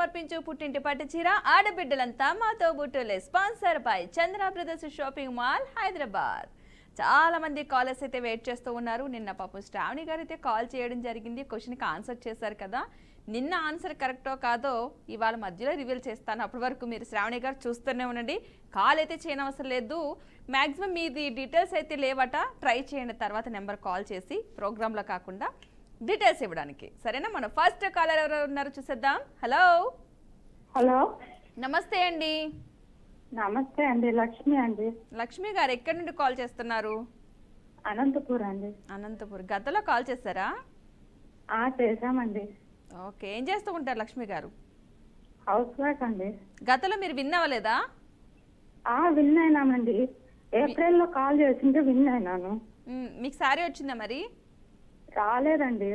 సమర్పించు పుట్టింటి పట్టు చీర ఆడబిడ్డలంతా మాతో బుట్టులే sponsor by Chandra Brothers shopping mall Hyderabad. చాలా మంది కాలర్స్ అయితే వెయిట్ చేస్తూ ఉన్నారు. నిన్న పాపం శ్రావణి గారు అయితే కాల్ చేయడం జరిగింది, క్వశ్చన్కి ఆన్సర్ చేశారు కదా. నిన్న ఆన్సర్ కరెక్టో కాదో ఇవాళ మధ్యలో రివీల్ చేస్తాను. అప్పటి వరకు మీరు శ్రావణి గారు చూస్తూనే ఉండండి. కాల్ అయితే చేయనవసరం లేదు. మ్యాక్సిమం మీది డీటెయిల్స్ అయితే లేవట, ట్రై చేయండి తర్వాత నెంబర్ కాల్ చేసి ప్రోగ్రాంలో కాకుండా డీటెయిల్స్ ఇవ్వడానికి. సరేనా? మన ఫస్ట్ కాలర్ ఎవరు ఉన్నారు చూసేద్దాం. హలో హలో, నమస్తే అండి. నమస్తే అండి. లక్ష్మి అండి. లక్ష్మి గారు ఎక్కడి నుండి కాల్ చేస్తున్నారు? అనంతపూర్ అండి. అనంతపూర్. గతంలో కాల్ చేశారా? చేసామండి. ఓకే, ఏం చేస్తూ ఉంటారు లక్ష్మి గారు? హౌస్ వైఫ్ అండి. గతంలో మీరు విన్ అవ్వలేదా? విన్ అయినామండి. ఏప్రిల్లో కాల్ చేసింటే విన్ అయినాను. మీకు సారీ వచ్చిందా మరి? రాలేదండి.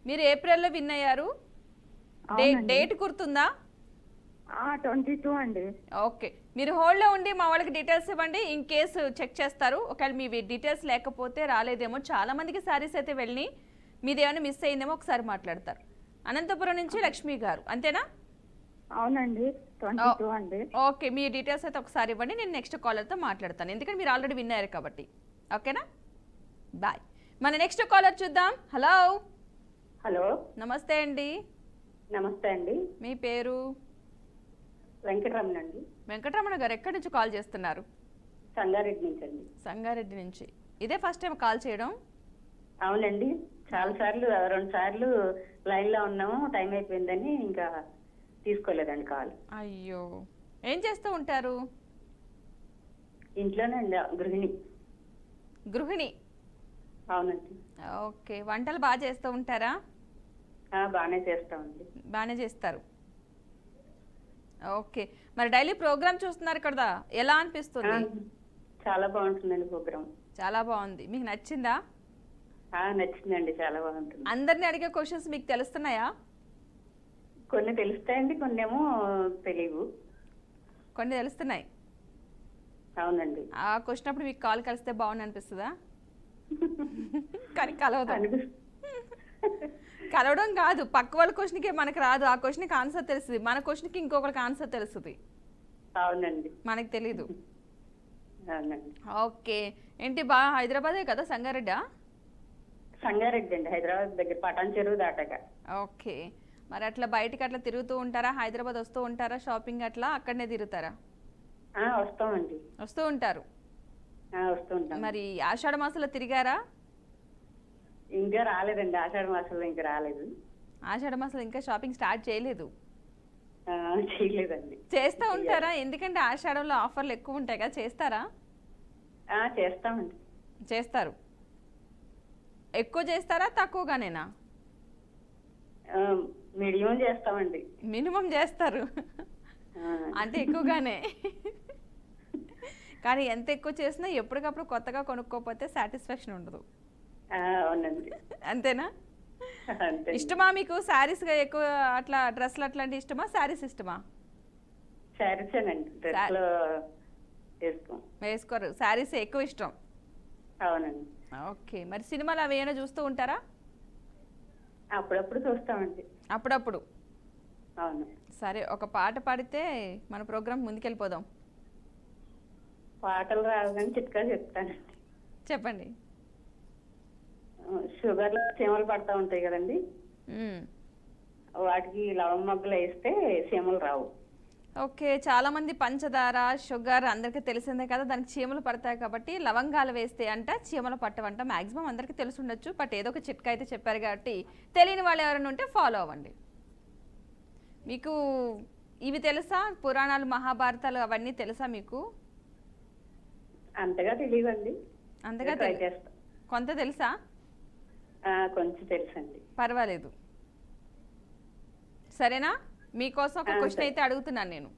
మీరు ఏప్రిల్లో విన్ అయ్యారు. డేట్ గుర్తుందా? 22 అండి. ఓకే, మీరు హోల్డ్లో ఉండి మా వాళ్ళకి డీటెయిల్స్ ఇవ్వండి. ఇన్ కేసు చెక్ చేస్తారు. ఒకవేళ మీ డీటెయిల్స్ లేకపోతే రాలేదేమో. చాలా మందికి సారీస్ అయితే వెళ్ళి మీది ఏమైనా మిస్ అయిందేమో ఒకసారి మాట్లాడతారు. అనంతపురం నుంచి లక్ష్మి గారు, అంతేనా? అవునండి, 22 అండి. ఓకే, మీ డీటెయిల్స్ అయితే ఒకసారి ఇవ్వండి. నేను నెక్స్ట్ కాలర్తో మాట్లాడతాను, ఎందుకంటే మీరు ఆల్రెడీ విన్ అయ్యారు కాబట్టి. ఓకేనా? బాయ్. మన నెక్స్ట్ కాలర్ చూద్దాం. హలో హలో, నమస్తే అండి. నమస్తే అండి. మీ పేరు? వెంకటరమణ అండి. వెంకటరమణ గారు ఎక్కడి నుంచి కాల్ చేస్తున్నారు? సంగారెడ్డి నుంచి అండి. సంగారెడ్డి నుంచి. ఇదే ఫస్ట్ టైం కాల్ చేయడం? అవునండి, చాలా సార్లు 2 సార్లు లైన్ లో ఉన్నాము, టైం అయిపోయిందని ఇంకా తీసుకోలేదండి కాల్. అయ్యో, ఏం చేస్తూ ఉంటారు? ఇంట్లోనే అండి, గృహిణి. గృహిణి? అవునండి. ఓకే, వంటలు బాగా చేస్తూ ఉంటారా? బాగానే చేస్తామండి. బాగానే చేస్తారు. ఓకే, మరి డైలీ ప్రోగ్రామ్ చూస్తున్నారు కదా, ఎలా అనిపిస్తుంది? చాలా బాగుంటుందండి ప్రోగ్రామ్. చాలా బాగుంది. మీకు నచ్చిందా? నచ్చిందండి, చాలా బాగుంటుంది. అందరిని అడిగే క్వశ్చన్స్ మీకు తెలుస్తున్నాయా? కొన్ని తెలుస్తాయండి, కొన్ని ఏమో తెలియవు. కొన్ని తెలుస్తున్నాయి. అవునండి. ఆ క్వశ్చన్ అప్పుడు మీకు కాల్ కలిస్తే బాగుంది అనిపిస్తుందా? కానీ కలవదు. కలవడం కాదు, పక్క వాళ్ళ క్వశ్చన్కి మనకు రాదు. ఆ క్వశ్చన్కి ఆన్సర్ తెలుస్తుంది, మన క్వశ్చన్కి ఇంకొకరికి ఆన్సర్ తెలుస్తుంది. అవునండి, మనకు తెలీదు. అవునండి. ఓకే, ఏంటి బాగా హైదరాబాదే కదా? సంగారెడ్డా? సంగారెడ్డి అండి, హైదరాబాద్ దగ్గర పటాన్ చెరువు దాటాక. ఓకే, మరి అట్లా బయటికి అట్లా తిరుగుతూ ఉంటారా? హైదరాబాద్ వస్తూ ఉంటారా? షాపింగ్ అట్లా అక్కడనే తిరుగుతారా? వస్తామండి. వస్తూ ఉంటారు. వస్తూ ఉంటాం. మరి ఆషాఢ మాసంలో తిరిగారా? ఇంకా రాలేదండి, ఆషాఢ మాసంలో ఇంకా రాలేదు. ఆషాఢ మాసంలో ఇంకా షాపింగ్ స్టార్ట్ చేయలేదు? చేయలేదండి. చేస్తూ ఉంటారా? ఎందుకంటే ఆషాఢంలో ఆఫర్లు ఎక్కువ ఉంటాయి కదా, చేస్తారా? చేస్తామండి. చేస్తారు. ఎక్కువ చేస్తారా తక్కువగానేనా? మినిమం చేస్తామండి. మినిమం చేస్తారు అంటే ఎక్కువగానే. కానీ ఎంత ఎక్కువ చేసినా ఎప్పటికప్పుడు కొత్తగా కొనుక్కోకపోతే సాటిస్ఫాక్షన్ ఉండదు. అవునండి. అంతేనా? ఇష్టమా మీకు శారీస్ ఎక్కువ? అట్లా డ్రెస్లు అట్లాంటి ఇష్టమా, శారీస్ ఇష్టమా? శారీస్ వేసుకోరు, శారీస్ ఎక్కువ ఇష్టం. అవునండి. ఓకే, మరి సినిమాలు అవి ఏమైనా చూస్తూ ఉంటారా? అప్పుడప్పుడు చూస్తామండి. అప్పుడప్పుడు. అవును. సరే, ఒక పాట పాడితే మన ప్రోగ్రామ్ ముందుకెళ్ళిపోదాం. పాటలు రావు కానీ చిట్కా చెప్తానండి. చెప్పండి. షుగర్ చీమలు పడతా ఉంటాయి కదండి, వాటికి లవం మొగ్గలు వేస్తే చీమలు రావు. ఓకే, చాలా మంది పంచదార, షుగర్ అందరికీ తెలిసిందే కదా, దానికి చీమలు పడతాయి కాబట్టి లవంగాలు వేస్తే అంట చీమలు పట్టవంట. మాక్సిమం అందరికీ తెలిసి ఉండొచ్చు, బట్ ఏదో ఒక చిట్కా అయితే చెప్పారు కాబట్టి తెలియని వాళ్ళు ఎవరైనా ఉంటే ఫాలో అవ్వండి. మీకు ఇవి తెలుసా? పురాణాలు, మహాభారతాలు అవన్నీ తెలుసా మీకు? అంతగా తెలియదండి. అంతగా కొంత తెలుసా? కొంచెం తెలుసండి. పర్వాలేదు. సరేనా? మీకోసం ఒక క్వశ్చన్ అయితే అడుగుతున్నాను నేను.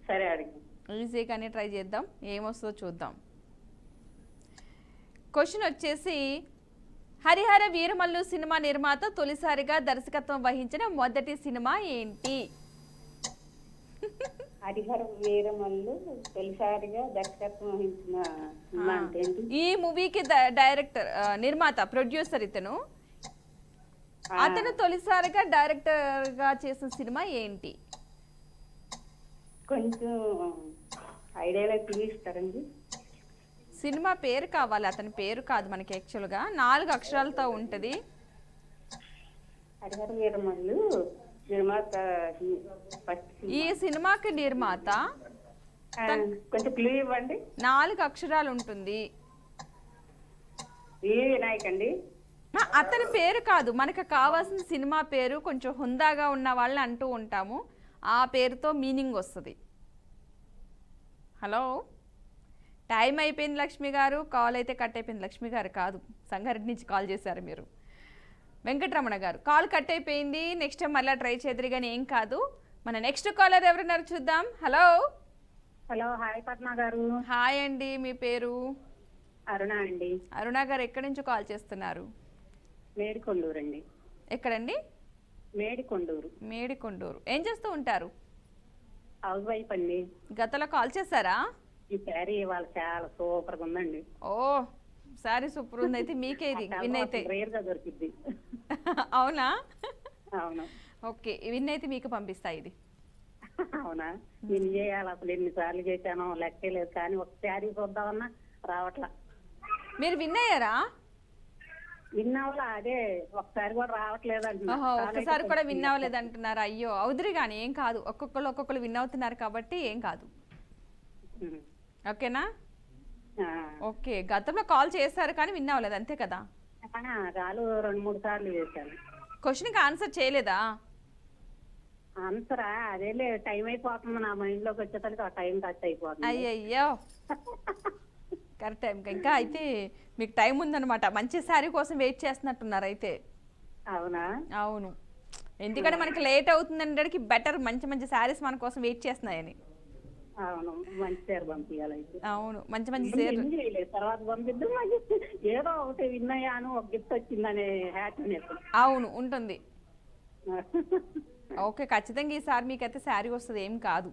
సరే, అడిగి. ఈజీగానే ట్రై చేద్దాం, ఏమొస్తుందో చూద్దాం. క్వశ్చన్ వచ్చేసి, హరిహర వీరమల్లు సినిమా నిర్మాత తొలిసారిగా దర్శకత్వం వహించిన మొదటి సినిమా ఏంటి? హరిహర వీరమల్లు తొలిసారిగా దర్శకత్వం వహించిన సినిమా అంటే ఏంటి? ఈ మూవీకి డైరెక్టర్, నిర్మాత, ప్రొడ్యూసర్ ఇతను. అతను తొలిసారిగా డైరెక్టర్ గా చేసిన సినిమా ఏంటి? కొంచెం ఐడియాలో చూపిస్తారండి. సినిమా పేరు కావాలి, అతని పేరు కాదు మనకి. యాక్చువల్గా 4 అక్షరాలతో ఉంటుంది. హరిహర వీరమల్లు నిర్మాత ఫస్ట్. ఈ సినిమాకి నిర్మాత కొంచెం క్లూ ఇవ్వండి. 4 అక్షరాలు ఉంటుంది. ఏ వినాయక్ అండి? అతని పేరు కాదు, మనకు కావాల్సిన సినిమా పేరు. కొంచెం హుందాగా ఉన్న వాళ్ళని అంటూ ఉంటాము, ఆ పేరుతో మీనింగ్ వస్తుంది. హలో, టైం అయిపోయింది లక్ష్మి గారు. కాల్ అయితే కట్ అయిపోయింది. లక్ష్మి గారు కాదు, సంగారెడ్డి నుంచి కాల్ చేశారు మీరు. వెంకటరమణ గారు కాల్ కట్ అయిపోయింది. నెక్స్ట్ టైం మళ్ళీ ట్రై చేద్దరు కానీ ఏం కాదు. మన నెక్స్ట్ కాలర్ ఎవరున్నారు చూద్దాం. హలో. హలో, హాయ్ పద్మ గారు. హాయ్ అండి, మీ పేరు? అరుణ అండి. అరుణ గారు ఎక్కడి నుంచి కాల్ చేస్తున్నారు? మేడికొండూరు అండి. ఎక్కడండి? మేడికొండూరు. మేడికొండూరు. ఏం చేస్తూ ఉంటారు? హౌస్ వైఫ్ అండి. గతంలో కాల్ చేశారా? ఈ శారీ ఇవాళ చాలా సూపర్ గా ఉందండి. ఓ, సారీ సూపర్ ఉంది. అయితే మీకే ఇది విన్ అయితే. రేర్ గా దొరికింది. అవునా? అవును. ఓకే, విన్ అయితే మీకు పంపిస్తా ఇది. అవునా? నేను చేయాలి, అసలు ఎన్నిసార్లు చేశానో లెక్కే లేదు. కానీ ఒక శారీ చూద్దామన్నా రావట్లా. మీరు విన్ అయ్యారా? విన్నావులా? అదే ఒకసారి కూడా రావట్లేదు అంటున్నా. ఓహో, ఒక్కసారి కూడా విన్ అవ్వలేదు అంటున్నారు. అయ్యో, అవుదురు కానీ ఏం కాదు. ఒక్కొక్కరు విన్ అవుతున్నారు కాబట్టి ఏం కాదు. ఓకేనా? ఓకే, గతంలో కాల్ చేశారు కానీ విన్ అవ్వలేదు, అంతే కదా? కాలు 2-3 సార్లు చేశాను. క్వశ్చన్కి ఆన్సర్ చేయలేదా? ఆన్సరా? అదేలే, టైం అయిపోతుంది. నా మైండ్ లోకి వచ్చేసరికి ఆ టైం టచ్ అయిపోతుంది. అయ్యయ్యో, కరెక్ట్ టైం. ఇంకా అయితే మీకు టైం ఉందన్నమాట. మంచి శారీ కోసం వెయిట్ చేస్తున్నట్టున్నారు అయితే. అవునా? అవును, ఎందుకంటే మనకి లేట్ అవుతుందనేటికి బెటర్. మంచి మంచి శారీస్ మన కోసం వెయిట్ చేస్తున్నాయని. అవును, మంచి చీర పంపించాలి. అవును, మంచి మంచి చీర తర్వాత పంపిద్దాం. ఏదో ఒకటి విన్నాయాను, ఒక గిఫ్ట్ వచ్చిందనే హ్యాపీనెస్. అవును, ఉంటుంది. ఓకే, ఖచ్చితంగా ఈసారి మీకైతే శారీ వస్తుంది, ఏం కాదు.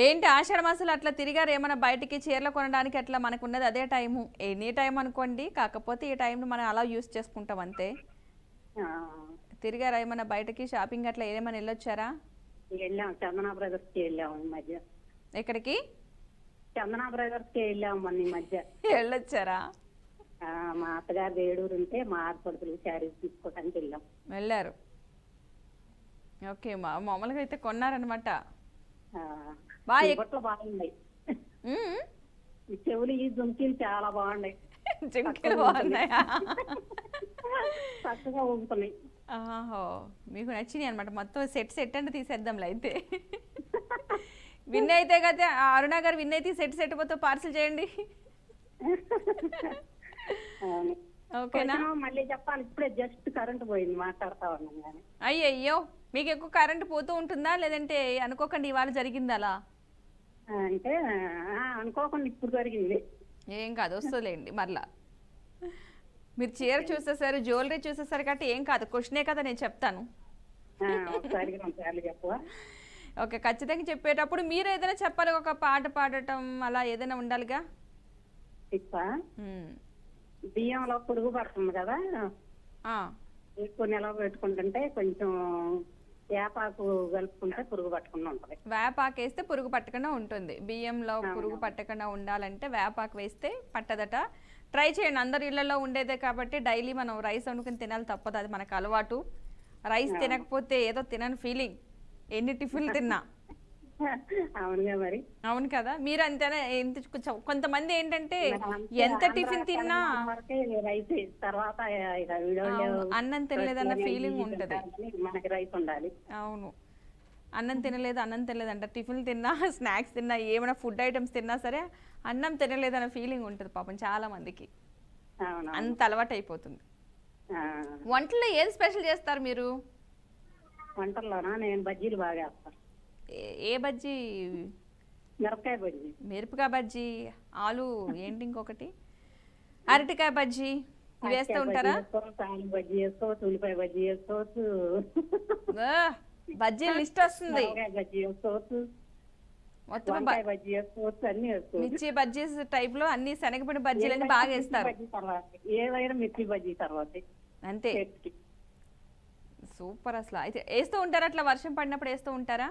ఏంటి ఆషాఢ మాసాలు అట్లా తిరిగారు ఏమైనా బయటికి చీరలు కొనడానికి? అట్లా మనకు ఉన్నది అదే టైము, ఎనీ టైం అనుకోండి. కాకపోతే ఈ టైంని మనం అలా యూస్ చేసుకుంటాం అంతే. తిరిగారా ఏమైనా బయటకి? షాపింగ్ అట్లా ఏమైనా వెళ్ళొచ్చారా? వెళ్ళాం, చందన బ్రదర్స్ కి వెళ్ళాము ఈ మధ్య. ఎక్కడికి? చందన బ్రదర్స్ కి వెళ్ళాము మన ఈ మధ్య. వెళ్ళొచ్చారా? మా అత్తగారు ఏడూరు ఉంటే మా ఆడపడుతులు శారీస్ తీసుకోవడానికి వెళ్ళాం. వెళ్ళారు. ఓకే, మామూలుగా అయితే కొన్నారనమాట. బాగున్నాయి ఈ చెవులు, ఈ జుంకీలు చాలా బాగున్నాయి. జుంకీలు బాగున్నాయా? చక్కగా ఉంటున్నాయి. ఆహో, మీకు నచ్చినాయి అనమాట. మొత్తం సెట్ అంటే తీసేద్దాంలే అయితే. విన్ అయితే కదా అరుణ గారు, విన్ అయితే సెట్ మొత్తం పార్సిల్ చేయండి. ఓకేనా? మళ్ళీ చెప్పాలి. ఇప్పుడే జస్ట్ కరెంట్ పోయింది, మాట్లాడుతా ఉన్నాం కానీ. అయ్యయ్యో, మీకు ఎక్కువ కరెంట్ పోతూ ఉంటుందా, లేదంటే అనుకోకుండా ఇవాళ జరిగింది అలా? అంటే అనుకోకుండా ఇప్పుడు జరిగింది. ఏం కాదు, వస్తుందిలేండి మరలా. మీరు చీర చూసేసారు, జ్యువెలరీ చూసేసారు కాబట్టి ఏం కాదు. క్వశ్చనే కదా, నేను చెప్తాను. ఓకే, ఖచ్చితంగా చెప్పేటప్పుడు మీరు ఏదైనా చెప్పాలి, ఒక పాట పాడటం అలా ఏదైనా ఉండాలిగా. బియ్యంలో పురుగు పడుతుంది కదా, ఎక్కువ నిలవ పెట్టుకుంటుంటే కొంచెం వేపాకు కలుపుకుంటే పురుగు పట్టకుండా ఉంటుంది. వేపాకు వేస్తే పురుగు పట్టకుండా ఉంటుంది. బియ్యంలో పురుగు పట్టకుండా ఉండాలంటే వేపాకు వేస్తే పట్టదట. ట్రై చేయండి. అందరి ఇళ్లలో ఉండేదే కాబట్టి డైలీ మనం రైస్ వండుకుని తినాలి, తప్పదు. అది మనకు అలవాటు. రైస్ తినకపోతే ఏదో తినని ఫీలింగ్, ఎన్ని టిఫిన్లు తిన్నా. అవునుగా మరి. అవును కదా, మీరు అంతేనా? కొంతమంది ఏంటంటే ఎంత టిఫిన్ తిన్నా అన్నం తినలేదన్న ఫీలింగ్ ఉంటది. అవును, అన్నం తినలేదంట. టిఫిన్ తిన్నా, స్నాక్స్ తిన్నా, ఏమైనా ఫుడ్ ఐటమ్స్ తిన్నా సరే అన్నం తినలేదన్న ఫీలింగ్ ఉంటుంది పాపం చాలా మందికి. అంత అలవాటు అయిపోతుంది. వంటల్లో ఏది స్పెషల్ చేస్తారు మీరు? వంటల్లోనా? నేను బజ్జీలు బాగా వేస్తాను. ఏ బజ్జీ? మిరపకాయ బజ్జీ. మిరపకాయ బజ్జీ, ఆలు ఏంటి ఇంకొకటి, అరటికాయ బజ్జీ, ఇవి వేస్తూ ఉంటారా? బజ్జీ వేసుకోవచ్చు, ఉల్లిపాయ బజ్జీ వేసుకోవచ్చు, బజ్జీ లిస్ట్ వస్తుంది. బజ్జీ వేసుకోవచ్చు. మొత్తం వంకాయ బజ్జీ వేసుకోవచ్చు, అన్ని వేసుకోవచ్చు. మిర్చి బజ్జీస్ టైప్ లో అన్ని శనగపిండి బజ్జీలన్నీ బాగా వేస్తారు. బజ్జీ తర్వాత ఏదైనా మిర్చి బజ్జీ తర్వాత అంతే. సూపర్. అసలు అయితే వేస్తూ ఉంటారా అట్లా వర్షం పడినప్పుడు వేస్తూ ఉంటారా?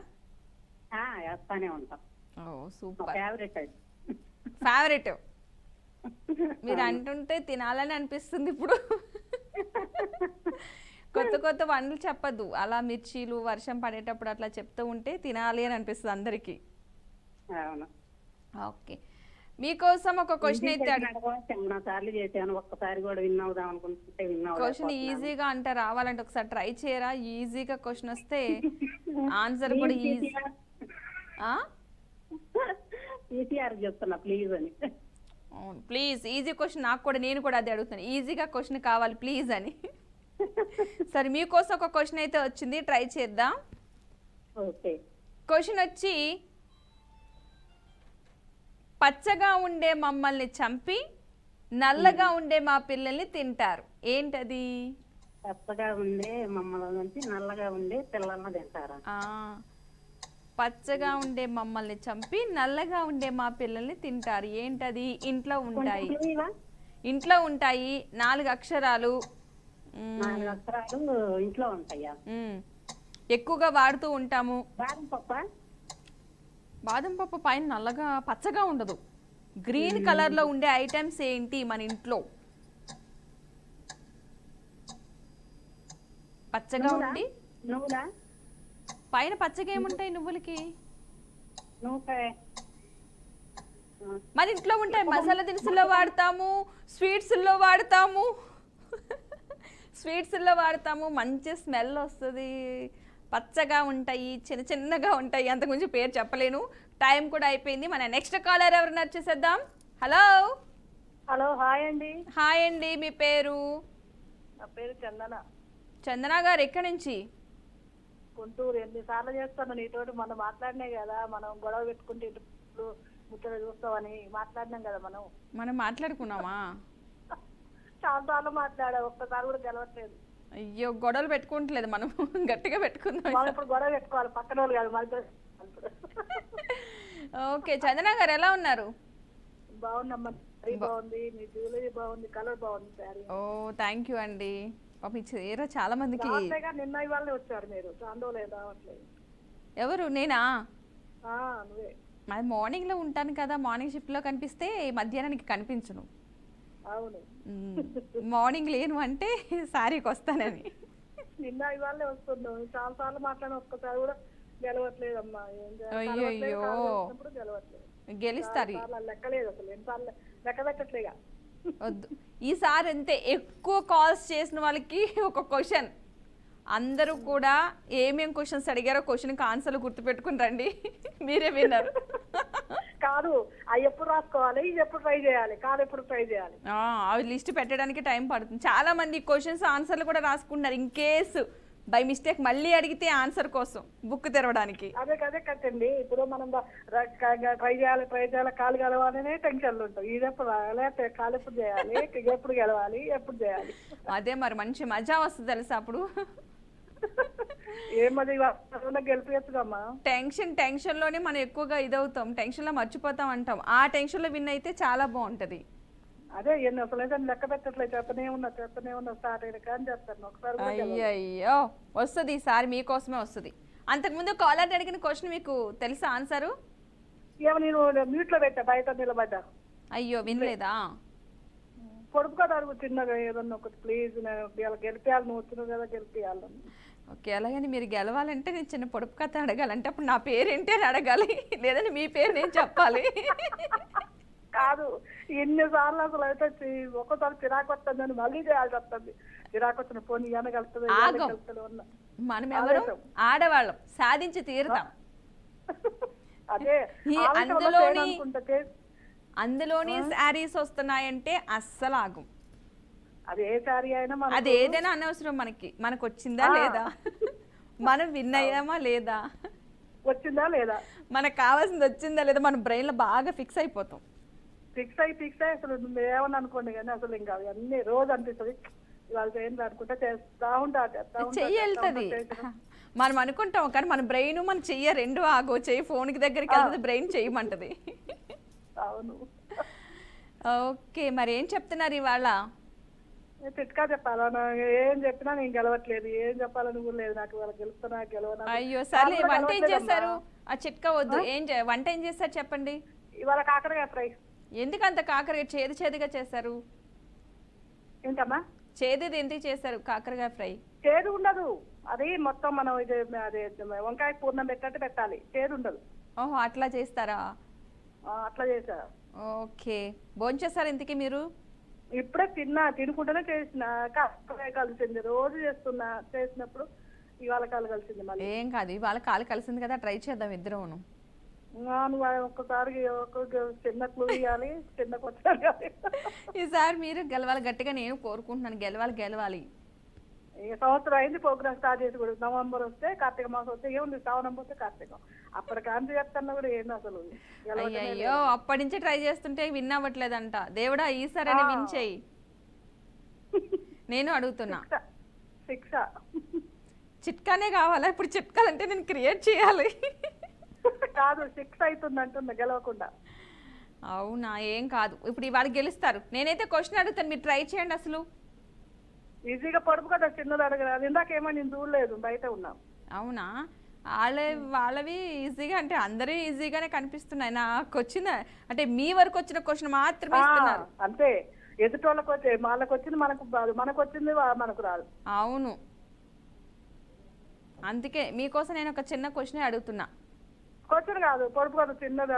వేస్తానే ఉంటాం. ఓ సూపర్. ఫేవరెట్ అది. ఫేవరెట్. మీరు అంటుంటే తినాలని అనిపిస్తుంది ఇప్పుడు. కొత్త కొత్త వంటలు చెప్పద్దు, అలా మిర్చీలు వర్షం పడేటప్పుడు అట్లా చెప్తూ ఉంటే తినాలి అని అనిపిస్తుంది అందరికి. అవును. ఓకే, మీకోసం ఒక క్వశ్చన్ అయితే చాలా సార్లు చేశాను, ఒక్కసారి కూడా విన్ అవుదాం అనుకుంటే క్వశ్చన్ ఈజీగా అంటే రావాలంటే ఒకసారి ట్రై చేయరా? ఈజీగా క్వశ్చన్ వస్తే ఆన్సర్ కూడా ఈజీ. ఈసీఆర్ చెప్తున్నా ప్లీజ్ అని. అవును ప్లీజ్, ఈజీ క్వశ్చన్. నాకు కూడా, నేను కూడా అదే అడుగుతాను, ఈజీగా క్వశ్చన్ కావాలి ప్లీజ్ అని. సరే మీకోసం ఒక క్వశ్చన్ అయితే వచ్చింది, ట్రై చేద్దాం. ఓకే. క్వశ్చన్ వచ్చి, పచ్చగా ఉండే మమ్మల్ని చంపి నల్లగా ఉండే మా పిల్లల్ని తింటారు, ఏంటది? పచ్చగా ఉండే మమ్మల్ని నుంచి నల్లగా ఉండే పిల్లల్ని తింటారా? పచ్చగా ఉండే మమ్మల్ని చంపి నల్లగా ఉండే మా పిల్లల్ని తింటారు, ఏంటది? ఇంట్లో ఉంటాయి, ఇంట్లో ఉంటాయి, 4 అక్షరాలు. 4 అక్షరాలు ఇంట్లో ఉంటాయా? ఎక్కువగా వాడుతూ ఉంటాము. బాదం పప్ప? బాదం పప్పు పైన నల్లగా పచ్చగా ఉండదు, గ్రీన్ కలర్ లో ఉండే ఐటమ్స్ ఏంటి మన ఇంట్లో? పచ్చగా ఉండి నువ్వులా? పైన పచ్చగా ఏముంటాయి నువ్వులకి? మన ఇంట్లో ఉంటాయి, మసాలా దినుసుల్లో వాడతాము, స్వీట్స్లో వాడతాము. స్వీట్స్లో వాడతాము, మంచి స్మెల్ వస్తుంది, పచ్చగా ఉంటాయి, చిన్న చిన్నగా ఉంటాయి. అంతకుమించి పేరు చెప్పలేను. టైం కూడా అయిపోయింది. మన నెక్స్ట్ కాలర్ ఎవరిని వచ్చేసేద్దాం. హలో. హలో, హాయ్ అండి. హాయ్ అండి, మీ పేరు? నా పేరు చందన. చందన గారు ఎక్కడి నుంచి? గుంటూరు. ఎన్నిసార్లు చేస్తాను నీతోటి, మనం మాట్లాడినాయి కదా, మనం గొడవ పెట్టుకుంటే ఇటు ముచ్చట చూస్తామని మాట్లాడినాం కదా. మనం మాట్లాడుకున్నామా? చాలా సార్లు మాట్లాడా, ఒక్కసారి కూడా గెలవట్లేదు. అయ్యో, గొడవలు పెట్టుకుంటలేదు మనం, గట్టిగా పెట్టుకుందాం. ఇప్పుడు గొడవ పెట్టుకోవాలి, పక్కన వాళ్ళు కాదు మన. ఓకే, చందన గారు ఎలా ఉన్నారు? బాగున్నామ్మా, శారీ బాగుంది, మీ జ్యువెలరీ బాగుంది, కలర్ బాగుంది శారీ. ఓ థ్యాంక్ యూ అండి. పాపం చీర చాలా మందికి. నిన్న ఇవాళ వచ్చారు మీరు, చాందోలే రావట్లేదు. ఎవరు? నేనా? నువ్వే. అది మార్నింగ్ లో ఉంటాను కదా, మార్నింగ్ షిఫ్ట్ లో కనిపిస్తే మధ్యాహ్నానికి కనిపించను. అవును, మార్నింగ్ లేను అంటే శారీకి వస్తానని. నిన్న ఇవాళ వస్తున్నాం, చాలా సార్లు మాట్లాడిన, ఒక్కసారి కూడా గెలవట్లేదమ్మా. అయ్యో, గెలవట్లేదు. గెలుస్తారు. లెక్కలేదు అసలు, ఎన్నిసార్లు లెక్క పెట్టట్లేగా. వద్దు, ఈసారి అంతే. ఎక్కువ కాల్స్ చేసిన వాళ్ళకి ఒక క్వశ్చన్, అందరూ కూడా ఏమేం క్వశ్చన్స్ అడిగారో క్వశ్చన్కి ఆన్సర్లు గుర్తుపెట్టుకుని రండి, మీరే విన్నారు. కాదు, అవి ఎప్పుడు రాసుకోవాలి, ఇది ఎప్పుడు ట్రై చేయాలి, కాదు ఎప్పుడు ట్రై చేయాలి, అవి లిస్ట్ పెట్టడానికి టైం పడుతుంది. చాలా మంది క్వశ్చన్స్ ఆన్సర్లు కూడా రాసుకుంటున్నారు, ఇన్ కేసు బై మిస్టేక్ మళ్ళీ అడిగితే ఆన్సర్ కోసం బుక్ తెరవడానికి. అదే కదండి. ఇప్పుడు మనం ట్రై చేయాలి కాలు గెలవాలనే టెన్షన్లు ఉంటాం. ఇది ఎప్పుడు రాయాలి, కాలు ఎప్పుడు చేయాలి, ఎప్పుడు గెలవాలి, ఎప్పుడు చేయాలి. అదే మరి మంచి మజా వస్తుంది తెలుసా అప్పుడు. ఏమది గెలిపించమ్మా. టెన్షన్ లోనే మనం ఎక్కువగా ఇదవుతాం, టెన్షన్ లో మర్చిపోతాం అంటాం. ఆ టెన్షన్ లో విన్ అయితే చాలా బాగుంటది. అదే అసలు లెక్క పెట్టట్లేదు, చెప్పనే ఉన్నా స్టార్ట్ అయినా కానీ చెప్తాను ఒకసారి. అయ్యో, వస్తుంది ఈసారి మీకోసమే వస్తుంది. అంతకుముందు కాలర్ అడిగిన క్వశ్చన్ మీకు తెలుసా ఆన్సరు? ఏమో నేను మ్యూట్ లో పెట్టా, బయట నిలబడ్డా. అయ్యో, వినలేదా? పొడుపు కదా అడుగు, చిన్నగా ఏదన్నా ఒకటి ప్లీజ్. నేను గెలిపేయాలి, నువ్వు వచ్చినావు కదా, గెలిపేయాలి. ఓకే, అలాగని మీరు గెలవాలంటే నేను చిన్న పొడుపు కథ అడగాలంటే అప్పుడు నా పేరేంటి అని అడగాలి, లేదంటే మీ పేరు నేను చెప్పాలి. కాదు, ఎన్నిసార్లు అసలు అయితే ఒక్కసారి చిరాకు వస్తుందని మళ్ళీ చేయాల్సి వస్తుంది. చిరాకు వచ్చిన పోనీ వెనగలుస్తుంది. మనం ఎవరు? ఆడవాళ్ళం, సాధించి తీరుతాం. అదే అందులోని శారీస్ వస్తున్నాయంటే అస్సలు ఆగం. అది ఏ శారీ అయినా, అది ఏదైనా అనవసరం. మనకు వచ్చిందా లేదా, మనం విన్ అయ్యామా లేదా, వచ్చిందా లేదా, మనకు కావాల్సింది వచ్చిందా లేదా, మన బ్రెయిన్ లో బాగా ఫిక్స్ అయిపోతాం. ఫిక్స్ అయ్యి అసలు ఏమని అనుకోండి కానీ అసలు ఇంకా అన్ని రోజు అనిపిస్తుంది. ఇవాళ చేయండి అనుకుంటే చేస్తా ఉంటా, చెయ్యి వెళ్తుంది. మనం అనుకుంటాం కానీ మన బ్రెయిన్ మన చెయ్యి రెండు ఆగో చెయ్యి ఫోన్కి దగ్గరికి వెళ్తుంది బ్రెయిన్ చెయ్యమంటది. అవును. ఓకే, మరి ఏం చెప్తున్నారు ఇవాళ? చిట్కా చెప్పాలా? ఏం చెప్పినా నేను గెలవట్లేదు, ఏం చెప్పాలని కూడా లేదు నాకు. ఇవాళ గెలుస్తున్నా గెలవనా? అయ్యో సరే, వంట ఏం చేశారు? ఆ చిట్కా వద్దు, వంట ఏం చేశారు చెప్పండి. ఇవాళ కాకరకాయ ఫ్రై. ఎందుకు అంత కాకరకాయ చేదు చేదుగా చేశారు? ఏంటమ్మా? చేదుది ఎందుకు చేశారు కాకరకాయ ఫ్రై? చేదు ఉండదు, అది మొత్తం మనం ఇది అదే వంకాయ పూర్ణం పెట్టినట్టు పెట్టాలి, చేదు ఉండదు. ఓహో అట్లా చేస్తారా? అట్లా చేసా. ఓకే, భోంచేశారు ఇంతకీ మీరు? ఇప్పుడే తినుకుంటూనే చేసిన. కాకరకాయ కలిసింది, రోజు చేసినప్పుడు ఇవాళ కాలు కలిసింది. మళ్ళీ ఏం కాదు, ఇవాళ కాలు కలిసింది కదా, ట్రై చేద్దాం ఇద్దరును. నువ్వు ఒక్కసారి చిన్న క్లూ ఇవ్వాలి, చిన్న కొట్టాలి. ఈసారి మీరు గెలవాలి గట్టిగా, నేను కోరుకుంటున్నాను గెలవాలి. ఈ సంవత్సరం అయింది ప్రోగ్రామ్ స్టార్ట్ చేసి కూడా. నవంబర్ వస్తే కార్తీక మాసం వస్తే ఏముంది, శ్రావణం పోతే కార్తీకం. అప్పటి కాంతి చెప్తున్నా కూడా ఏంది అసలు. అయ్యో అప్పటి నుంచి ట్రై చేస్తుంటే విన్ అవ్వట్లేదంట. దేవుడా ఈసారి అని విన్ చేయి. నేను అడుగుతున్నా, శిక్ష చిట్కానే కావాలా ఇప్పుడు? చిట్కాలంటే నేను క్రియేట్ చేయాలి. కాదు, శిక్ష అవుతుంది అంటున్నా గెలవకుండా. అవునా? ఏం కాదు, ఇప్పుడు ఇవాళ గెలుస్తారు. నేనైతే క్వశ్చన్ అడుగుతాను, మీరు ట్రై చేయండి. అసలు ఈజీగా పడుపు కదా, చిన్నది అడగరాదు. ఇందాకేమో నేను చూడలేదు, బయట ఉన్నాం. అవునా? వాళ్ళవి ఈజీగా అంటే అందరూ ఈజీగానే కనిపిస్తున్నాయి. నాకు వచ్చిన అంటే మీ వరకు వచ్చిన క్వశ్చన్ మాత్రమే ఇస్తున్నారు. అంతే, ఎదుటోళ్ళకి వచ్చే వాళ్ళకి వచ్చింది మనకు రాదు, మనకు వచ్చింది మనకు రాదు. అవును, అందుకే మీకోసం నేను ఒక చిన్న క్వశ్చన్ అడుగుతున్నా. క్వశ్చన్ కాదు, పొడుపు కదా, చిన్నది.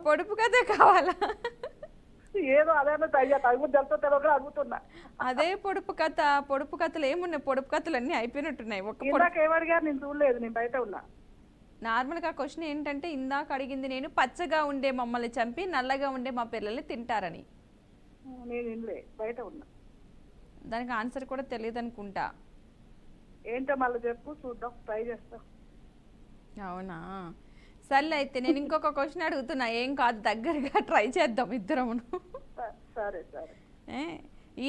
పొడుపు కథే కావాలా? ఏదో అదే తెలుసో తెలియక అడుగుతున్నా. అదే పొడుపు కథలు ఏమున్నాయి? పొడుపు కథలు అన్ని అయిపోయినట్టున్నాయి. ఇందాక ఏమడిగారు నేను చూడలేదు, నేను బయట ఉన్నా. నార్మల్ గా క్వశ్చన్ ఏంటంటే, ఇందాక అడిగింది నేను, పచ్చగా ఉండే మమ్మల్ని చంపి నల్లగా ఉండే మా పిల్లల్ని తింటారని. నేను ఇన్లే, బయట ఉన్నా. దానికి ఆన్సర్ కూడా తెలియదు అనుకుంటా. ఏంటో మళ్ళీ చెప్పు, చూద్దాం, ట్రై చేస్తాం. అవునా? సర్లే అయితే నేను ఇంకొక క్వశ్చన్ అడుగుతున్నా. ఏం కాదు, దగ్గరగా ట్రై చేద్దాం ఇద్దరమును. సరే సరే,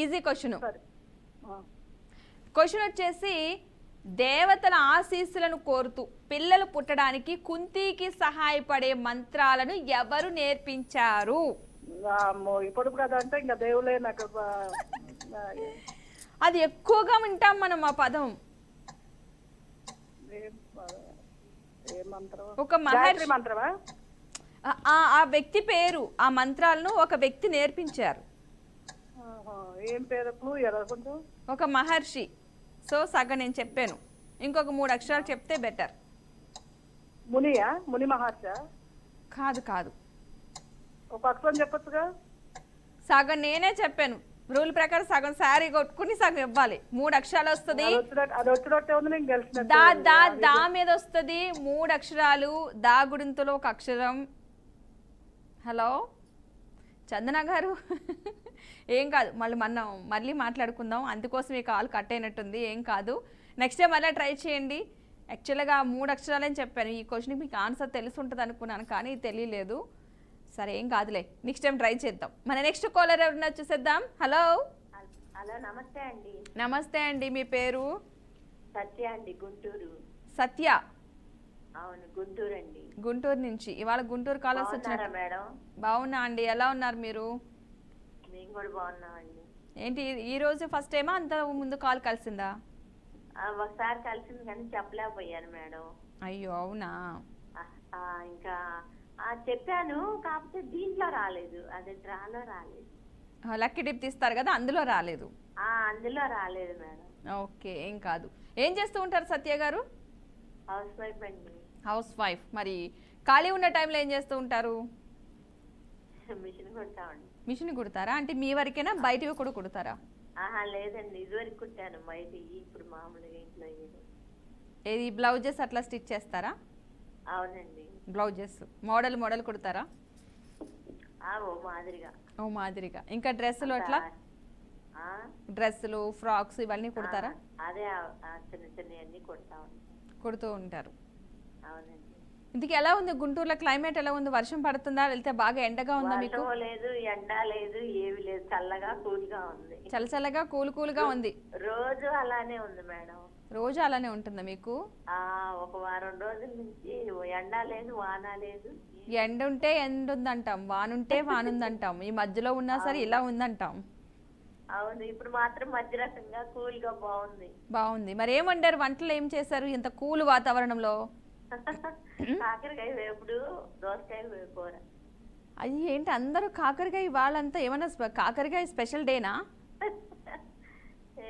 ఈజీ క్వశ్చన్. సరే. క్వశ్చన్ వచ్చేసి, దేవతల ఆశీస్సులను కోరుతూ పిల్లలు పుట్టడానికి కుంతికి సహాయపడే మంత్రాలను ఎవరు నేర్పించారు? ఇప్పుడు కదా అంటే ఇంకా దేవులే నాకు. అది ఎక్కువగా వింటాం మనం ఆ పదం. ఒక మహర్షి మంత్రమా? ఆ వ్యక్తి పేరు, ఆ మంత్రాలను ఒక వ్యక్తి నేర్పించారు. ఏం పేరు? కొంచెం. ఒక మహర్షి. సో సగం నేను చెప్పాను, ఇంకొక 3 అక్షరాలు చెప్తే బెటర్. మునియా? ముని మహర్షి? కాదు. ఒక అక్షరం చెప్పొచ్చుగా. సగం నేనే చెప్పాను. రూల్ ప్రకారం సగం శారీ కొట్టుకుని సగం ఇవ్వాలి. 3 అక్షరాలు వస్తుంది. దా మీద వస్తుంది 3 అక్షరాలు. దా గుడింతలో ఒక అక్షరం. హలో చందన గారు, ఏం కాదు, మళ్ళీ మాట్లాడుకుందాం. అందుకోసం ఈ కాల్ కట్ అయినట్టుంది. ఏం కాదు, నెక్స్ట్ టైం మళ్ళీ ట్రై చేయండి. యాక్చువల్గా 3 అక్షరాలని చెప్పాను. ఈ క్వశ్చన్కి మీకు ఆన్సర్ తెలిసి ఉంటుంది అనుకున్నాను, కానీ తెలియలేదు. సరే ఏం కాదులే, నెక్స్ట్ టైం ట్రై చేద్దాం. మన నెక్స్ట్ కాలర్ ఎవరన్నా చూసేద్దాం. హలో. నమస్తే అండి. నమస్తే అండి, మీ పేరు? సత్య అండి, గుంటూరు. సత్య? అవును, గుంటూరు అండి. గుంటూరు నుంచి ఇవాళ గుంటూరు కాలర్స్ వచ్చారా మేడం? బాగున్నా అండి, ఎలా ఉన్నారు మీరు? మేము కూడా బాగున్నామండి. ఏంటి ఈ రోజు ఫస్ట్ టైమా, అంత ముందు కాల్ కలిసిందా? ఒకసారి కలిసింది కానీ చెప్పలేకపోయాను మేడం. అయ్యో అవునా? ఇంకా చెప్పాను, కాకపోతే దీంట్లో రాలేదు, అదే డ్రాలో రాలేదు. లక్కీ డిప్ తీస్తారు కదా, అందులో రాలేదు. అందులో రాలేదు మేడం. ఓకే ఏం కాదు. ఏం చేస్తూ ఉంటారు సత్య గారు? హౌస్ వైఫ్ అండి. House wife. మరి ఖాళీ ఉన్న టైంలో ఏం చేస్తూ ఉంటారు? మిషన్ కుడతామండి. మిషన్ కుడతారా? అంటే మీ వరకేనా, బయటవి కూడా కుడతారా? లేదండి, ఇదివరకు కుట్టాను బయట, ఇప్పుడు మామూలుగా ఇంట్లో. ఏది బ్లౌజెస్ అట్లా స్టిచ్ చేస్తారా? అవునండి. Blouses model కుడతారా? ఓ మాదిరిగా. ఇంకా డ్రెస్సులు అట్లా, డ్రెస్సులు ఫ్రాక్స్ ఇవన్నీ కుడతారా? అదే చిన్న చిన్న అన్ని కుడుతూ ఉంటారు. అవునండి. ఇందుకు ఎలా ఉంది గుంటూరులో క్లైమేట్ ఎలా ఉంది? వర్షం పడుతుందా లేకపోతే బాగా ఎండగా ఉందా మీకు? వర్షం లేదు, ఎండ లేదు, ఏమి లేదు, చల్లగా కూల్గా ఉంది. చల్లచల్లగా కూల్గా ఉంది. రోజు అలానే ఉంది మేడం. రోజు అలానే ఉంటుందా మీకు? ఒక వారం రోజుల నుంచి ఎండ లేదు, వాన లేదు. ఎండ ఉంటే ఎండ ఉందంటాం, వానుంటే వానుందంటాం, ఈ మధ్యలో ఉన్నా సరే ఇలా ఉందంటాం. అవును, ఇప్పుడు మాత్రం మధ్య రకంగా కూల్గా బాగుంది. బాగుంది. మరి ఏం వండారు? వంటలు ఏం చేశారు ఇంత కూల్ వాతావరణంలో? కాకరకాయ వేపుడు, దోసకాయ కూర. అది ఏంటి అందరూ కాకరకాయ, వాళ్ళంతా ఏమన్నా కాకరకాయ స్పెషల్ డేనా?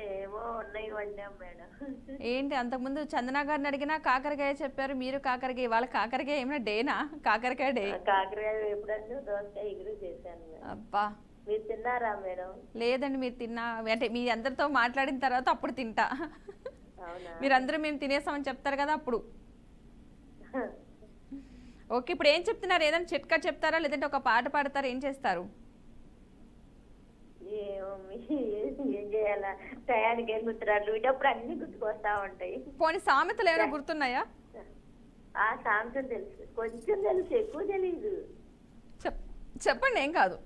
ఏమో ఉన్నాయి వండాం మేడం. ఏంటి అంతకుముందు చందన గారిని అడిగినా కాకరకాయ చెప్పారు, మీరు కాకరకాయ, వాళ్ళ కాకరకాయ ఏమైనా డేనా? కాకరకాయ డే. కాకరకాయ వేపుడు దోసకాయ ఎగురు చేశాను మేడం. అబ్బా, మీరు తిన్నారా మేడం? లేదండి, మీరు తిన్నా అంటే మీ అందరితో మాట్లాడిన తర్వాత అప్పుడు తింటా. అవునా? మీరందరూ మేము తినేసామని చెప్తారు కదా అప్పుడు. ఓకే, ఇప్పుడు ఏం చెప్తున్నారు? ఏదైనా చిట్కా చెప్తారా లేదంటే ఒక పాట పాడతారా? ఏం చేస్తారు? ఏం చేయాలా, టయానికి ఏం గుర్తురాడు, ఇటప్పుడు అన్ని గుర్తుకొస్తా ఉంటాయి. పోనీ సామెతలు ఏమైనా గుర్తున్నాయా? ఆ సామెతలు తెలుసు, కొంచెం తెలుసు, ఎక్కువ తెలీదు. చెప్పండి, ఏం కాదు.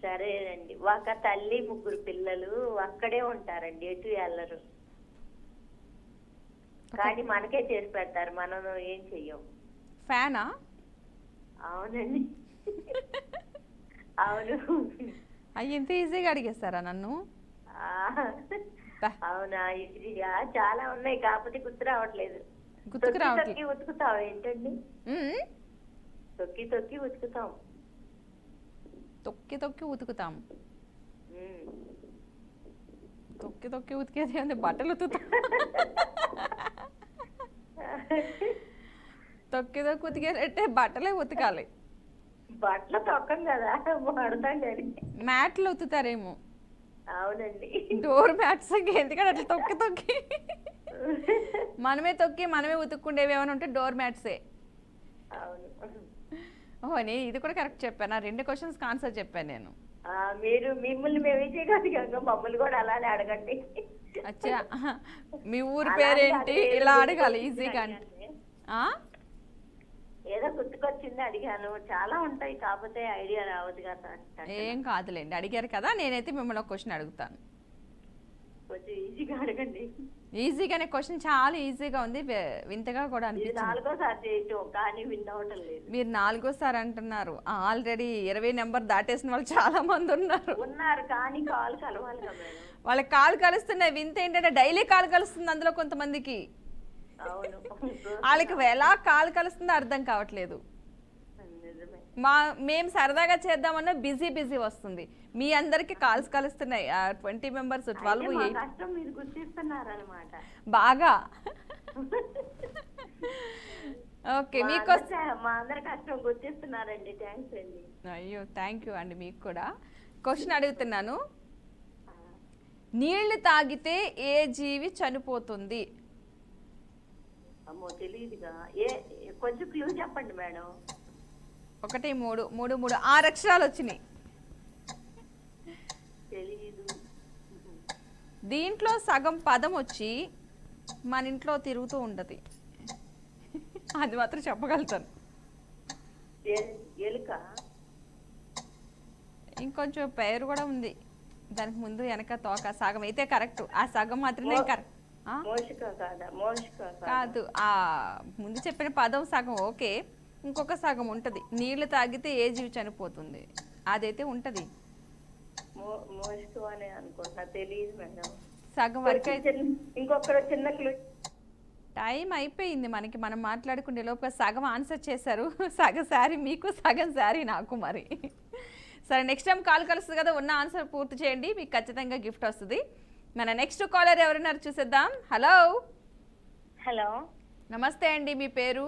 సరేనండి. ఒక తల్లి ముగ్గురు పిల్లలు అక్కడే ఉంటారండి, ఎటు వెళ్ళరు. కానీ మనకే చేసి పెడతారు, మనం ఏం చెయ్యం. ఫ్యానా? అవునండి. అవును. అయ్యి ఇంత ఈజీగా అడిగేస్తారా నన్ను? అవునా? ఈజీగా చాలా ఉన్నాయి, కాకపోతే గుర్తు రావట్లేదు. గుర్తుకు రావట్లేదు. తొక్కి ఉతుకుతాం ఏంటండి? ఉమ్. తొక్కి తొక్కి ఉతుకుతాం. తొక్కి తొక్కి ఉతుకుతాం. ఉమ్. తొక్కి తొక్కి ఉతికేది ఉంది, బట్టలు ఉతుకుతాం. తొక్కి తొక్కి ఉతికేదంటే బట్టలే ఉతకాలి. బట్టలు తొక్కం కదా, పడతాం కానీ. మ్యాట్లు ఉతుకుతారేమో. అవునండి. డోర్ మ్యాట్స్ ఎందుకంటే అట్లా తొక్కి తొక్కి మనమే తొక్కి మనమే ఉతుక్కుండేవి ఏమైనా ఉంటే డోర్ మ్యాట్సే. అవును. ఓహో, నేను ఇది కూడా కరెక్ట్ చెప్పాను. 2 క్వశ్చన్స్కి ఆన్సర్ చెప్పాను నేను. మీరు మిమ్మల్ని మేమే చేయగలిగాం, మమ్మల్ని కూడా అలానే అడగండి. అచ్చా, మీ ఊరి పేరేంటి ఇలా అడగాలి ఈజీగా. ఏదో గుర్తుకొచ్చింది అడిగాను, చాలా ఉంటాయి కాకపోతే ఐడియా రావద్దు కదా. ఏం కాదులేండి, అడిగారు కదా. నేనైతే మిమ్మల్ని ఒక క్వశ్చన్ అడుగుతాను, కొంచెం ఈజీగా అడగండి. ఈజీగానే. క్వశ్చన్ చాలా ఈజీగా ఉంది, వింతగా కూడా అనిపించింది. 4వ సారి చేయటం కానీ వినవటం లేదు. మీరు 4వ సారి అంటున్నారు, ఆల్రెడీ 20 నెంబర్ దాటేసిన వాళ్ళు చాలా మంది ఉన్నారు కానీ కాల్ కలవాలి కదా మేడం. వాళ్ళకి కాల్ కలుస్తున్నాయి. వింత ఏంటంటే డైలీ కాల్ కలుస్తుంది అందులో కొంతమందికి. అవును, వాళ్ళకి ఎలా కాల్ కలుస్తుందో అర్థం కావట్లేదు. మేము సరదాగా చేద్దామన్నా బిజీ వస్తుంది. మీ అందరికి కాల్స్ కలుస్తున్నాయి. 20 మెంబర్స్, 12 మీరు గుర్తిస్తున్నారన్నమాట బాగా. ఓకే, మీకు మా అందరి కష్టం గుర్తిస్తున్నారండి. థ్యాంక్స్ అండి. అయ్యో, థ్యాంక్ యూ అండి. మీకు కూడా క్వశ్చన్ అడుగుతున్నాను. నీళ్లు తాగితే ఏ జీవి చనిపోతుంది? అమ్మో, తెలియదుగా. కొంచెం క్లూ చెప్పండి మేడం. 1 3 3 3 6 అక్షరాలు వచ్చినాయి. తెలీదు. దీంట్లో సగం పదం వచ్చి మన ఇంట్లో తిరుగుతూ ఉండదు. అది మాత్రం చెప్పగలుగుతాను. ఎలుక. ఇంకొంచెం పేరు కూడా ఉంది దానికి, ముందు వెనక తోక. సగం అయితే కరెక్ట్, ఆ సగం మాత్రమే కరెక్ట్. కాదు, ఆ ముందు చెప్పిన పదం సగం ఓకే, ఇంకొక సగం ఉంటది. నీళ్లు తాగితే ఏ జీవి చనిపోతుంది, అదైతే ఉంటది. సగం వరకు. ఇంకొకరు చిన్న క్లూ. టైం అయిపోయింది మనకి, మనం మాట్లాడుకునే లోపల సగం ఆన్సర్ చేశారు. సగం శారీ మీకు, సగం శారీ నాకు. మరి సరే, నెక్స్ట్ టైం కాల్ కలుస్తుంది కదా, ఉన్న ఆన్సర్ పూర్తి చేయండి, మీకు ఖచ్చితంగా గిఫ్ట్ వస్తుంది. మన నెక్స్ట్ కాలర్ ఎవరున్నారు చూసేద్దాం. హలో. హలో, నమస్తే అండి, మీ పేరు?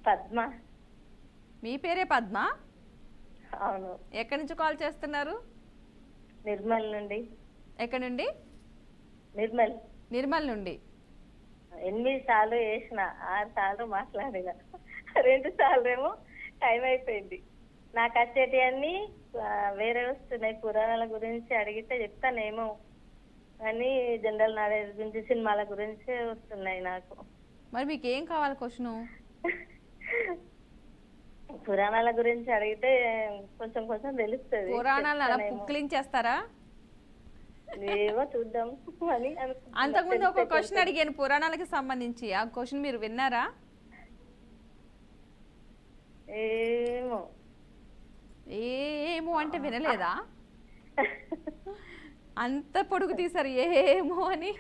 పద్మ. మీ పేరే పద్మ? అవును. ఎక్కడి నుంచి కాల్ చేస్తున్నారు? నిర్మల్ నుండి. ఎక్కడి నుండి? నిర్మల్ నుండి. 8 సార్లు వేసిన, 6 సార్లు మాట్లాడిన, 2 సార్లు ఏమో టైం అయిపోయింది. నాకు వచ్చేటి అన్ని వేరే వస్తున్నాయి. పురాణాల గురించి అడిగితే చెప్తానేమో అని, జనరల్ నాలెడ్జ్ గురించి, సినిమాల గురించి వస్తున్నాయి నాకు. మరి మీకు ఏం కావాలి క్వశ్చను? పురాణాల గురించి అడిగితే కొంచెం కొంచెం తెలుస్తుంది. పురాణాలు అలా పుక్కిలించేస్తారా? ఏమో చూద్దాం అని అంతకుముందు ఒక క్వశ్చన్ అడిగాను పురాణాలకి సంబంధించి, ఆ క్వశ్చన్ మీరు విన్నారా? ఏమో ఏమో అంటే వినలేదా? అంత పొడుగు తీసారు ఏమో అని.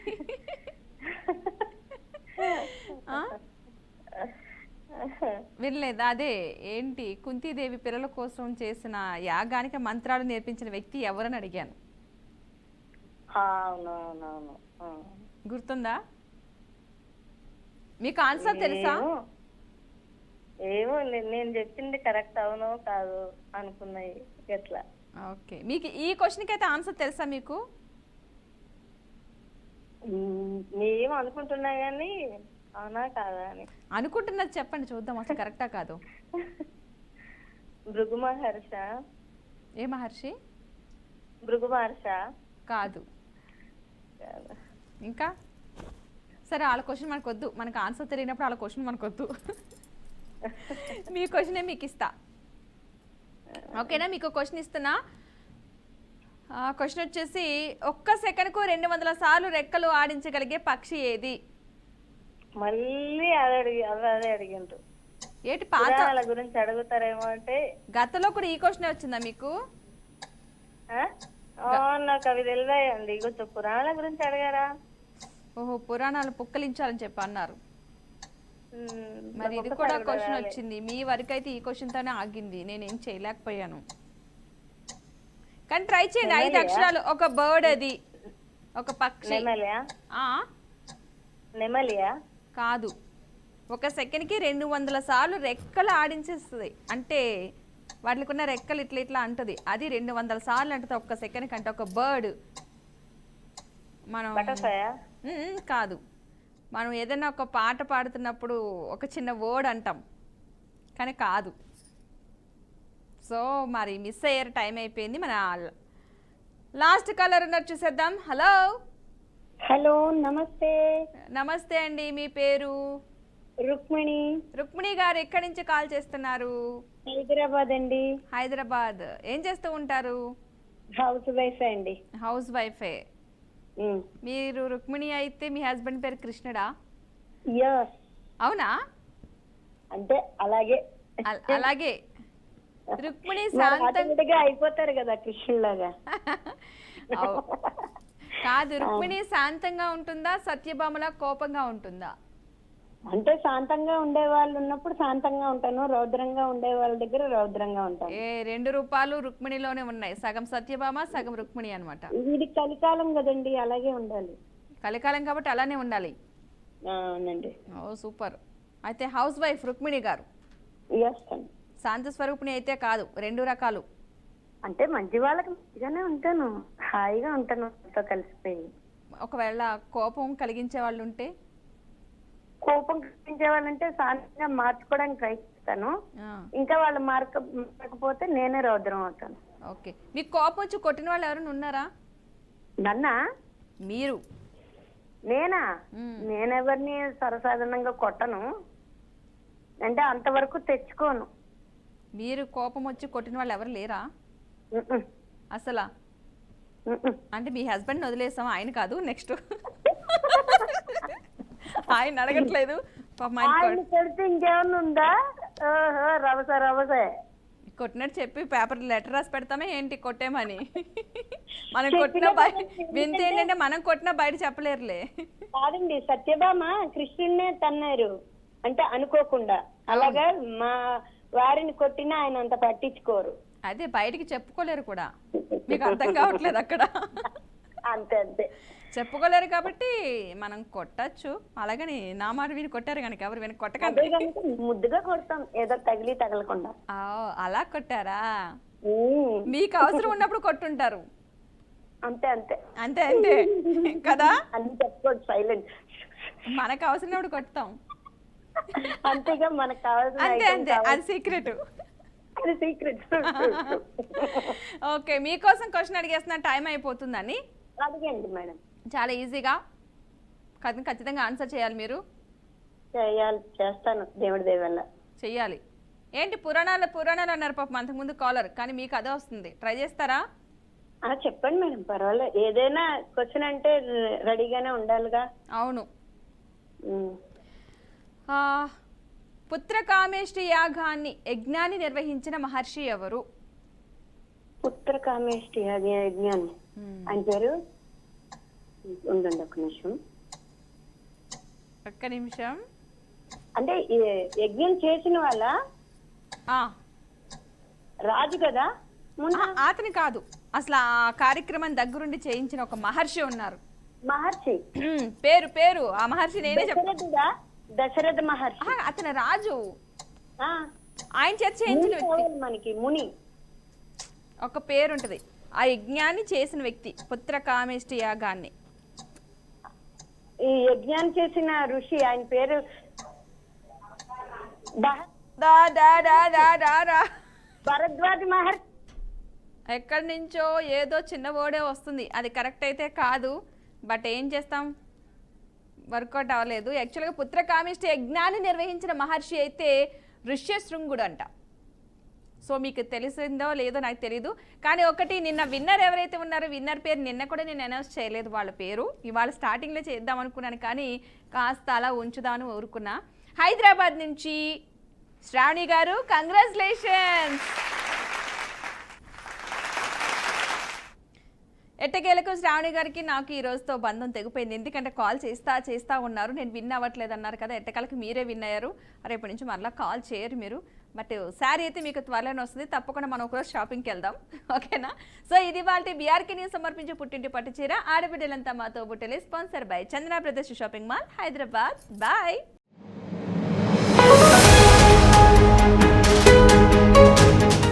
వినలేదా? అదే ఏంటి, కుంతీదేవి పిల్లల కోసం చేసిన యాగానికి మంత్రాలు నేర్పించిన వ్యక్తి ఎవరని అడిగాను. అవునవునవును. గుర్తుందా? మీకు ఆన్సర్ తెలుసా? ఏమో నేను చెప్పింది కరెక్ట్ అవునో కాదు అనుకున్నాయి ఎట్లా. ఓకే, మీకు ఈ క్వశ్చన్కి అయితే ఆన్సర్ తెలుసా మీకు? మేము అనుకుంటున్నా కానీ అవునా కాదా అని. అనుకుంటున్నది చెప్పండి చూద్దాం అసలు కరెక్టా కాదు. భృగు మహర్ష. ఏ మహర్షి? భృగు మహర్ష కాదు. ఇంకా సరే, వాళ్ళ క్వశ్చన్ మనకు వద్దు, మనకు ఆన్సర్ తెలియనప్పుడు వాళ్ళ క్వశ్చన్ మనకు వద్దు. మీ క్వశ్చనే మీకు ఇస్తా, ఓకేనా? మీకు క్వశ్చన్ ఇస్తున్నా. క్వశ్చన్ వచ్చేసి, ఒక్క సెకండ్కు 200 సార్లు రెక్కలు ఆడించగలిగే పక్షి ఏది? మళ్ళీ అదే అడిగిండ్రు. ఏంటి పాత గురించి అడుగుతారేమో అంటే గతంలో కూడా ఈ క్వశ్చన్ వచ్చిందా మీకు? నాకు అవి తెలివాయండి. కొంచెం పురాణాల గురించి అడిగారా? ఓహో, పురాణాలు పుక్కలించాలని చెప్పి అన్నారు. మరి ఇది కూడా క్వశ్చన్ వచ్చింది మీ వరకు అయితే. ఈ క్వశ్చన్ తోనే ఆగింది, నేనేం చేయలేకపోయాను. కానీ ట్రై చేయండి. 5 అక్షరాలు, ఒక బర్డ్, అది ఒక పక్షి. నెమలియా? కాదు. ఒక సెకండ్కి 200 సార్లు రెక్కలు ఆడించేస్తుంది. అంటే వాటికి ఉన్న రెక్కలు ఇట్లా ఇట్లా అంటది, అది 200 సార్లు అంటది ఒక్క సెకండ్ కంటే. ఒక బర్డ్. మనం కాదు, మనం ఏదైనా ఒక పాట పాడుతున్నప్పుడు ఒక చిన్న వర్డ్ అంటాం, కానీ కాదు. సో మరి మిస్ అయ్యారు, టైం అయిపోయింది. మన లాస్ట్ కలర్ ఉన్నారు, చూసేద్దాం. హలో. హలో, నమస్తే. నమస్తే అండి, మీ పేరు? రుక్మిణి. రుక్మిణి గారు ఎక్కడి నుంచి కాల్ చేస్తున్నారు? హైదరాబాద్ అండి. హైదరాబాద్. ఏం చేస్తూ ఉంటారు? హౌస్ వైఫ్ అండి. హౌస్ వైఫే. మీరు రుక్మిణి అయితే మీ హస్బెండ్ పేరు కృష్ణుడా? అవునా? అంటే అలాగే అలాగే. రుక్మిణి శాంతంగా అయిపోతారు కదా కృష్ణులాగా. కాదు, రుక్మిణి శాంతంగా ఉంటుందా, సత్యభామలా కోపంగా ఉంటుందా? అంటే శాంతంగా ఉండే వాళ్ళు ఉన్నప్పుడు శాంతంగా ఉంటాను, రౌద్రంగా ఉండే వాళ్ళ దగ్గర రౌద్రంగా ఉంటాను. 2 రూపాలు రుక్మిణిలోనే ఉన్నాయి, సగం సత్యభామ సగం రుక్మిణి అన్నమాట. ఇది కలికాలం కదండి, అలాగే ఉండాలి. కలికాలం కాబట్టి అలానే ఉండాలి. అవునండి. ఓ సూపర్. అయితే హౌస్ వైఫ్ రుక్మిణి గారు. శాంత స్వరూపిణి అయితే కాదు, 2 రకాలు. అంటే మంచి వాళ్ళకి మంచిగానే ఉంటాను, హాయిగా ఉంటాను కలిసిపోయి. ఒకవేళ కోపం కలిగించే వాళ్ళు ఉంటే? కోపం కలిగించే వాళ్ళంటే శాంతంగా మార్చుకోవడానికి ట్రై చేస్తాను. ఇంకా వాళ్ళు మారకపోతే నేనే రౌద్రం అవుతాను. ఓకే, మీకు కోపం వచ్చి కొట్టిన వాళ్ళు ఎవరైనా ఉన్నారా? నన్నా? మీరు? నేనా? నేనెవరిని సర్వసాధారణంగా కొట్టను, అంటే అంతవరకు తెచ్చుకోను. మీరు కోపం వచ్చి కొట్టిన వాళ్ళు ఎవరు లేరా అసలా? అంటే మీ హస్బెండ్ వదిలేసాం, ఆయన కాదు. నెక్స్ట్ ఆయన అడగట్లేదు. ఇంకేమన్నా ఉందా? రవసే కొట్టినట్టు చెప్పి పేపర్ లెటర్ రాసి పెడతామే ఏంటి కొట్టేమని? మనం కొట్టిన వింత ఏంటంటే మనం కొట్టిన బయట చెప్పలేరులే. కాదండి, సత్యభామ కృష్ణుడినే తన్నారు అంటే అనుకోకుండా. అలాగా మా వారిని కొట్టినా ఆయన అంత పట్టించుకోరు. అదే బయటికి చెప్పుకోలేరు కూడా, మీకు అర్థం కావట్లేదు అక్కడ. అంతే అంతే, చెప్పుకోలేరు కాబట్టి మనం కొట్టచ్చు. అలాగని నా మాట విని కొట్టారు కనుక ఎవరు విని కొట్టకండి. ముద్దుగా కొడతాం, ఏదో తగిలి తగలకుండా. అలా కొట్టారా? మీకు అవసరం ఉన్నప్పుడు కొట్టుంటారు. అంతే అంతే అంతే అంతే కదా? అన్ని చెప్పుకోండి, సైలెంట్. మనకు అవసరం ఉన్నప్పుడు కొడతాం, అంతేగా. మనకు కావాల్సిన అంతే అంతే, అది సీక్రెట్. ఓకే, మీకోసం క్వశ్చన్ అడిగేస్తున్నా, టైం అయిపోతుందని. అడిగండి మేడం. చాలా ఈజీగా ఖచ్చితంగా ఆన్సర్ చేయాలి మీరు. చేస్తాను దేవుడి దయ వల్ల. చెయ్యాలి. ఏంటి పురాణాలు అన్నారు పాపం అంతకుముందు కాలర్, కానీ మీకు అదే వస్తుంది. ట్రై చేస్తారా? చెప్పండి మేడం, పర్వాలేదు. ఏదైనా క్వశ్చన్ అంటే రెడీగానే ఉండాలిగా. అవును. ఉమ్. పుత్రకామేష్టి యాగాన్ని యజ్ఞాన్ని నిర్వహించిన మహర్షి ఎవరు? పుత్రకామేష్టి యజ్ఞాన్ని ఆయన పేరు ఉండండి ఒక నిమిషం. ఒక్క నిమిషం. అంటే ఈ యజ్ఞం చేసిన వాళ్ళ ఆ, రాజు కదా ముందు. అతని కాదు, అసలు ఆ కార్యక్రమం దగ్గరుండి చేయించిన ఒక మహర్షి ఉన్నారు. మహర్షి పేరు ఆ మహర్షి నేనే చెప్తాను. దశరథుడా? దశరథ మహర్షి. అతని రాజు, ఆ, ఆయన చేత చేయించిన ముని వ్యక్తి. కావాలి మనకి, ముని. ఒక పేరు ఉంటది. ఆ యజ్ఞాన్ని చేసిన వ్యక్తి, పుత్రకామేష్టి యాగాన్ని. ఈ యజ్ఞాన్ని చేసిన ఋషి ఆయన పేరు భరద్వాజ మహర్షి. ఎక్కడి నుంచో ఏదో చిన్న ఓడే వస్తుంది, అది కరెక్ట్ అయితే కాదు, బట్ ఏం చేస్తాం, వర్కౌట్ అవ్వలేదు. యాక్చువల్గా పుత్రకామేష్టి యజ్ఞాన్ని నిర్వహించిన మహర్షి అయితే ఋష్యశృంగుడు అంట. సో మీకు తెలిసిందో లేదో నాకు తెలీదు, కానీ ఒకటి, నిన్న విన్నర్ ఎవరైతే ఉన్నారో విన్నర్ పేరు నిన్న కూడా నేను అనౌన్స్ చేయలేదు వాళ్ళ పేరు. ఇవాళ స్టార్టింగ్లో చేద్దాం అనుకున్నాను, కానీ కాస్త అలా ఉంచుదాను ఊరుకున్నా. హైదరాబాద్ నుంచి శ్రావణి గారు, కంగ్రాచులేషన్స్. ఎట్టకేలకు శ్రావణి గారికి నాకు ఈ రోజుతో బంధం తెగిపోయింది. ఎందుకంటే కాల్ చేస్తా ఉన్నారు, నేను విన్ అవ్వట్లేదు అన్నారు కదా. ఎట్టకాలకి మీరే విన్ అయ్యారు. రేపటి నుంచి మరలా కాల్ చేయరు మీరు. బట్ శారీ అయితే మీకు త్వరలోనే వస్తుంది. తప్పకుండా మనం ఒకరోజు షాపింగ్కి వెళ్దాం, ఓకేనా? సో ఇది వాళ్ళ బీఆర్కే న్యూస్ సమర్పించే పుట్టింటి పట్టుచీర ఆడబిడ్డలంతా మాతో బుట్టలే, sponsor by Chandra Brothers shopping mall, Hyderabad. Bye.